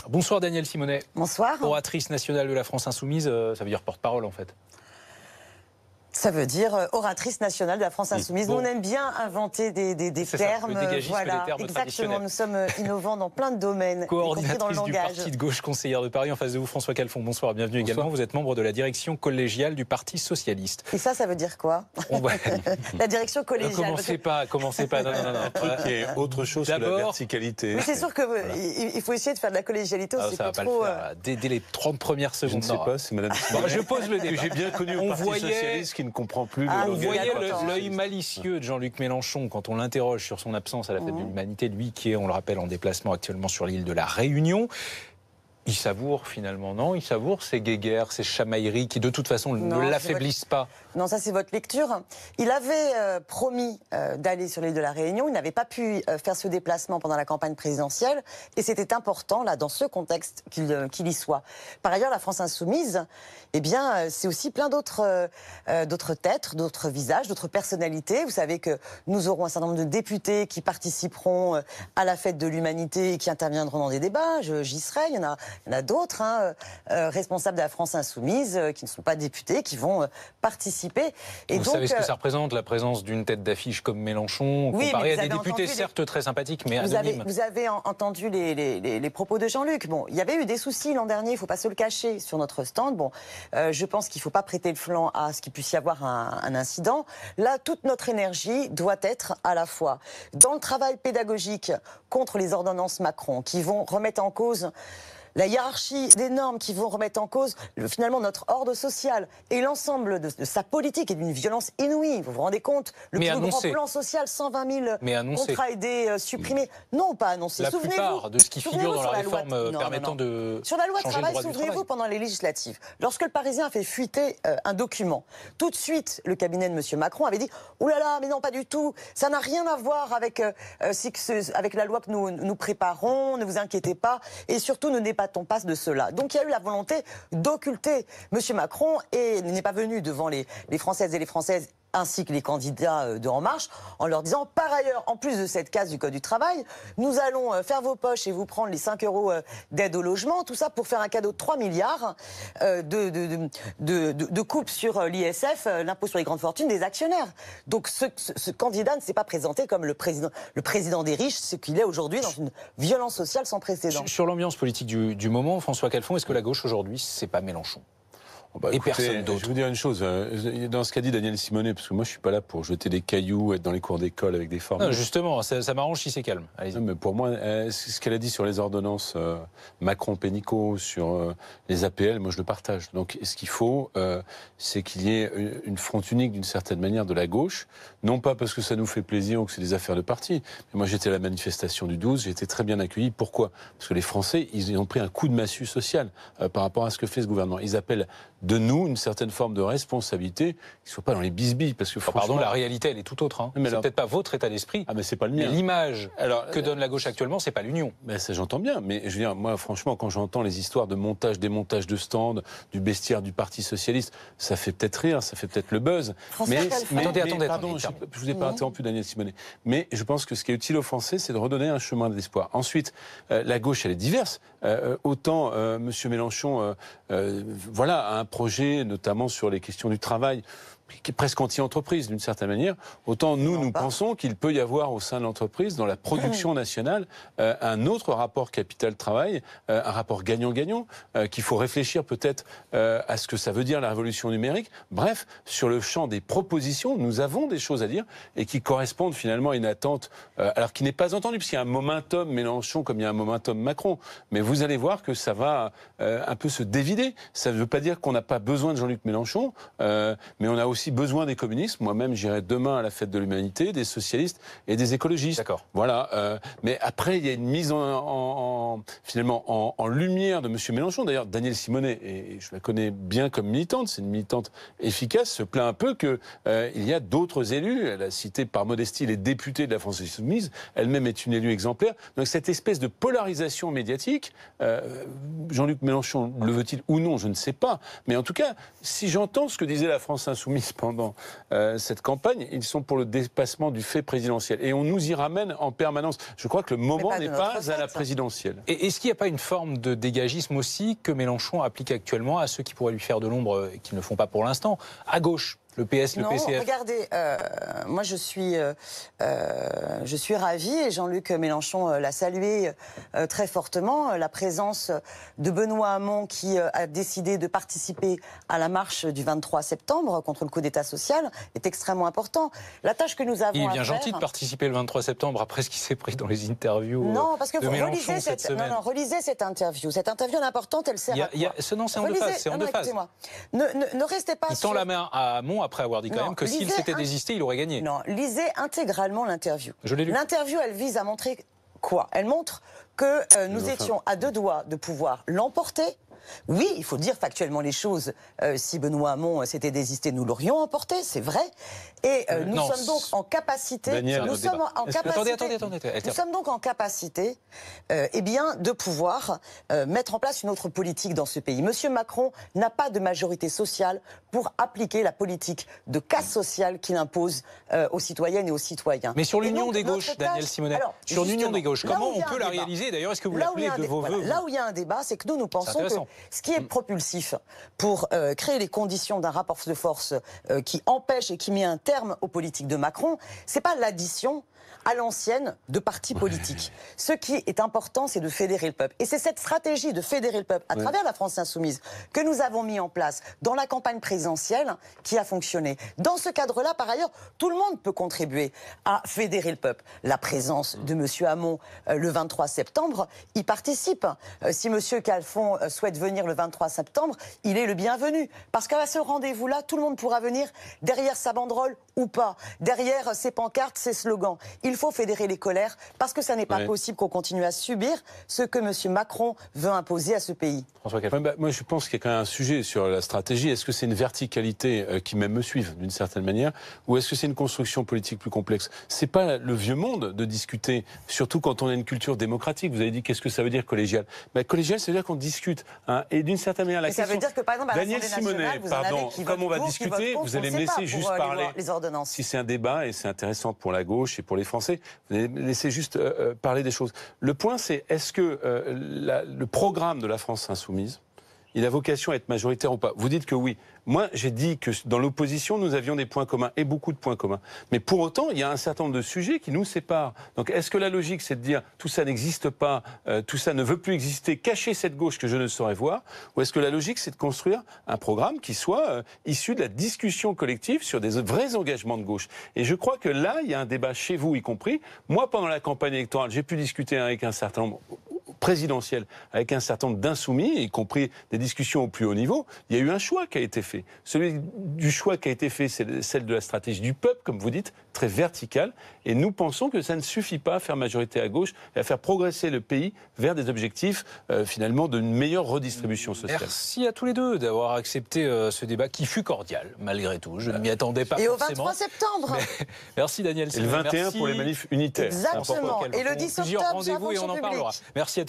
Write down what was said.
Bonsoir Danielle Simonet. Bonsoir. Oratrice nationale de la France Insoumise, ça veut dire porte-parole en fait. Ça veut dire oratrice nationale de la France Insoumise. Bon. Nous, on aime bien inventer des termes. Voilà, des termes exactement. Nous sommes innovants dans plein de domaines. Coordinatrice du Parti de gauche conseillère de Paris. En face de vous, François Calfon. Bonsoir, bienvenue également. Vous êtes membre de la direction collégiale du Parti socialiste. Et ça veut dire quoi? La direction collégiale. Commencez pas. Non. Un truc qui est autre chose que la verticalité. C'est sûr qu'il faut essayer de faire de la collégialité aussi. Ça va pas le faire. Dès les 30 premières secondes. Je ne sais pas, c'est Madame Simonet. Je pose le débat. J'ai bien connu le Parti socialiste qui ne comprend plus on voyait l'œil malicieux de Jean-Luc Mélenchon quand on l'interroge sur son absence à la fête de l'Humanité, lui qui est, on le rappelle, en déplacement actuellement sur l'île de la Réunion. Il savoure finalement, non? Il savoure ces guéguerres, ces chamailleries qui de toute façon ne l'affaiblissent pas. Non, ça c'est votre lecture. Il avait promis d'aller sur l'île de la Réunion. Il n'avait pas pu faire ce déplacement pendant la campagne présidentielle. Et c'était important, là, dans ce contexte, qu'il y soit. Par ailleurs, la France Insoumise, eh bien, c'est aussi plein d'autres têtes, d'autres visages, d'autres personnalités. Vous savez que nous aurons un certain nombre de députés qui participeront à la fête de l'Humanité et qui interviendront dans des débats. J'y serai. Il y en a d'autres, responsables de la France Insoumise, qui ne sont pas députés, qui vont participer. Et vous savez ce que ça représente, la présence d'une tête d'affiche comme Mélenchon, comparée à des députés certes très sympathiques, mais anonymes. Vous avez entendu les propos de Jean-Luc. Bon, il y avait eu des soucis l'an dernier, il ne faut pas se le cacher, sur notre stand. Bon, je pense qu'il ne faut pas prêter le flanc à ce qu'il puisse y avoir un incident. Là, toute notre énergie doit être à la fois dans le travail pédagogique contre les ordonnances Macron, qui vont remettre en cause la hiérarchie des normes, qui vont remettre en cause finalement notre ordre social et l'ensemble de sa politique est d'une violence inouïe. Vous vous rendez compte? Le plus grand plan social, 120 000 contrats aidés supprimés. Non, pas annoncé. La plupart de ce qui figure dans la réforme permettant de sur la loi changer travail, le droit du travail. souvenez-vous, pendant les législatives, lorsque le Parisien a fait fuiter un document, tout de suite, le cabinet de M. Macron avait dit « Ouh là là, mais non, pas du tout, ça n'a rien à voir avec la loi que nous préparons, ne vous inquiétez pas, et surtout ne débattons pas de cela. » Donc il y a eu la volonté d'occulter M. Macron et n'est pas venu devant les Françaises et les Françaises ainsi que les candidats de En Marche, en leur disant, par ailleurs, en plus de cette case du Code du travail, nous allons faire vos poches et vous prendre les 5 € d'aide au logement, tout ça pour faire un cadeau de 3 milliards de coupe sur l'ISF, l'impôt sur les grandes fortunes des actionnaires. Donc ce candidat ne s'est pas présenté comme le président des riches, ce qu'il est aujourd'hui dans une violence sociale sans précédent. Sur l'ambiance politique du moment, François Calfon, est-ce que la gauche aujourd'hui, c'est pas Mélenchon? Et personne d'autre. Je vais vous dire une chose, dans ce qu'a dit Danielle Simonet, parce que moi je suis pas là pour jeter des cailloux, être dans les cours d'école avec des formules. Non, justement, ça m'arrange si c'est calme. Non, mais pour moi, ce qu'elle a dit sur les ordonnances Macron-Pénicaud, sur les APL, moi je le partage. Donc ce qu'il faut, c'est qu'il y ait une front unique d'une certaine manière de la gauche, non pas parce que ça nous fait plaisir ou que c'est des affaires de parti, mais moi j'étais à la manifestation du 12, j'ai été très bien accueilli. Pourquoi? Parce que les Français, ils ont pris un coup de massue social par rapport à ce que fait ce gouvernement. Ils appellent de nous une certaine forme de responsabilité, qu'ils ne soient pas dans les bisbilles, parce que pardon, la réalité elle est tout autre. C'est peut-être pas votre état d'esprit. Ah mais c'est pas le mien. L'image que donne la gauche actuellement, c'est pas l'union. Mais ça j'entends bien. Mais je veux dire, moi franchement, quand j'entends les histoires de montage, démontage de stands, du bestiaire du Parti socialiste, ça fait peut-être rire, ça fait peut-être le buzz. Attendez. Pardon, je vous ai pas interrompu, Danielle Simonet. Mais je pense que ce qui est utile aux Français, c'est de redonner un chemin d'espoir. Ensuite, la gauche, elle est diverse. Autant Monsieur Mélenchon, voilà, a un projet, notamment sur les questions du travail, qui est presque anti-entreprise d'une certaine manière, autant nous pensons qu'il peut y avoir au sein de l'entreprise, dans la production nationale, un autre rapport capital-travail, un rapport gagnant-gagnant, qu'il faut réfléchir peut-être à ce que ça veut dire la révolution numérique. Bref, sur le champ des propositions, nous avons des choses à dire et qui correspondent finalement à une attente, alors qui n'est pas entendue, puisqu'il y a un momentum Mélenchon comme il y a un momentum Macron. Mais vous allez voir que ça va un peu se dévider. Ça ne veut pas dire qu'on n'a pas besoin de Jean-Luc Mélenchon, mais on a aussi besoin des communistes. Moi-même, j'irai demain à la fête de l'Humanité, des socialistes et des écologistes. D'accord. Voilà. Mais après, il y a une mise finalement en lumière de M. Mélenchon. D'ailleurs, Danielle Simonet, et je la connais bien comme militante, c'est une militante efficace, se plaint un peu qu'il y a d'autres élus. Elle a cité par modestie les députés de la France Insoumise. Elle-même est une élue exemplaire. Donc cette espèce de polarisation médiatique, Jean-Luc Mélenchon le veut-il ou non, je ne sais pas. Mais en tout cas, si j'entends ce que disait la France Insoumise insoumise pendant cette campagne, ils sont pour le dépassement du fait présidentiel. Et on nous y ramène en permanence. Je crois que le moment n'est pas à la présidentielle. Et est-ce qu'il n'y a pas une forme de dégagisme aussi que Mélenchon applique actuellement à ceux qui pourraient lui faire de l'ombre et qui ne le font pas pour l'instant, à gauche? Le PS, le PCF. Regardez, moi je suis ravie, et Jean-Luc Mélenchon l'a salué très fortement, la présence de Benoît Hamon qui a décidé de participer à la marche du 23 septembre contre le coup d'État social est extrêmement important. La tâche que nous avons à faire... Il est bien gentil de participer le 23 septembre après ce qui s'est pris dans les interviews. Non, parce que vous relisez cette interview. Cette interview, elle est importante, elle sert à quoi? C'est en deux phases. C'est en deux phases. Ne restez pas Il tend la main à Hamon après avoir dit quand même que s'il s'était désisté, il aurait gagné. Non, lisez intégralement l'interview. Je l'ai lu. L'interview, elle vise à montrer quoi? Elle montre que nous étions à deux doigts de pouvoir l'emporter. Oui, il faut dire factuellement les choses. Si Benoît Hamon s'était désisté, nous l'aurions emporté, c'est vrai. Et nous sommes donc en capacité... Daniel, nous sommes donc en capacité de pouvoir mettre en place une autre politique dans ce pays. Monsieur Macron n'a pas de majorité sociale pour appliquer la politique de casse sociale qu'il impose aux citoyennes et aux citoyens. Mais sur l'union des gauches, Daniel Simonet, sur l'union des gauches, comment on peut la réaliser? D'ailleurs, est-ce que vous l'appelez de vos voeux? Là où il y a un débat, c'est que nous pensons que ce qui est propulsif pour créer les conditions d'un rapport de force qui empêche et qui met un terme aux politiques de Macron, c'est pas l'addition à l'ancienne de partis politiques. Ce qui est important, c'est de fédérer le peuple. Et c'est cette stratégie de fédérer le peuple à travers la France insoumise que nous avons mis en place dans la campagne présidentielle qui a fonctionné. Dans ce cadre-là, par ailleurs, tout le monde peut contribuer à fédérer le peuple. La présence de M. Hamon le 23 septembre y participe. Si M. Calfon souhaite venir le 23 septembre, il est le bienvenu. Parce qu'à ce rendez-vous-là, tout le monde pourra venir derrière sa banderole ou pas, derrière ses pancartes, ses slogans. Il faut fédérer les colères parce que ça n'est pas possible qu'on continue à subir ce que M. Macron veut imposer à ce pays. François Calfon. Moi, je pense qu'il y a quand même un sujet sur la stratégie. Est-ce que c'est une verticalité qui même me suive d'une certaine manière, ou est-ce que c'est une construction politique plus complexe? C'est pas le vieux monde de discuter, surtout quand on a une culture démocratique. Vous avez dit qu'est-ce que ça veut dire collégial? Collégial, ça veut dire qu'on discute. Et d'une certaine manière, la question... Ça veut dire que par exemple, à Daniel Simonet, pardon, comme on va discuter, vous allez me laisser juste parler. Les ordonnances. Si c'est un débat, et c'est intéressant pour la gauche et pour les Français, vous allez me laisser juste parler des choses. Le point, c'est est-ce que le programme de la France insoumise, il a vocation à être majoritaire ou pas? Vous dites que oui. Moi, j'ai dit que dans l'opposition, nous avions des points communs, et beaucoup de points communs. Mais pour autant, il y a un certain nombre de sujets qui nous séparent. Donc, est-ce que la logique, c'est de dire tout ça n'existe pas, tout ça ne veut plus exister, cacher cette gauche que je ne saurais voir? Ou est-ce que la logique, c'est de construire un programme qui soit issu de la discussion collective sur des vrais engagements de gauche? Et je crois que là, il y a un débat chez vous, y compris. Moi, pendant la campagne électorale, j'ai pu discuter avec un certain nombre présidentielle, avec un certain nombre d'insoumis, y compris des discussions au plus haut niveau. Il y a eu un choix qui a été fait. Celui du choix qui a été fait, c'est celle de la stratégie du peuple, comme vous dites, très verticale. Et nous pensons que ça ne suffit pas à faire majorité à gauche et à faire progresser le pays vers des objectifs, finalement, d'une meilleure redistribution sociale. Merci à tous les deux d'avoir accepté ce débat qui fut cordial, malgré tout. Je ne m'y attendais pas forcément. Et au 23 septembre. Merci Daniel. Et le 21 merci. pour les manifs unitaires. Exactement. Et le 10 octobre, plusieurs rendez-vous et on en parlera. Merci à